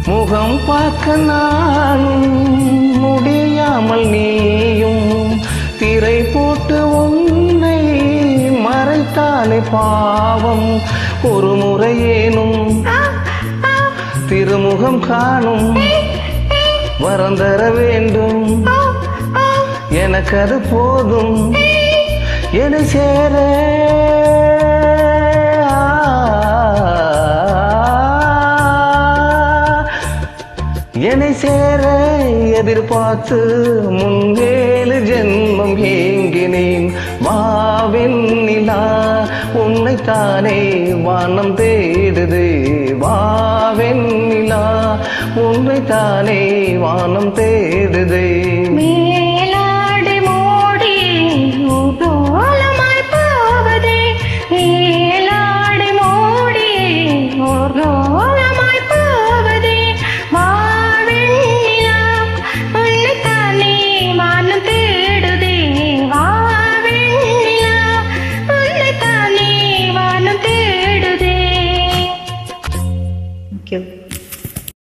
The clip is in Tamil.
முகம் பார்க்க நானும் முடியாமல் நீயும் திரை போட்டு உன்னை மறைத்தாலே பாவம். ஒரு முறையேனும் திருமுகம் காணும் வரம் தர வேண்டும். எனக்கு அது போதும் என சேர. என்னை சேர எதிர்பார்த்து முன்னேழு ஜென்மம் ஏங்கினேன். வாவெண்ணிலா உன்னைத்தானே வானம் தேடுது. வாவெண்ணிலா உன்னைத்தானே வானம் தேடுது.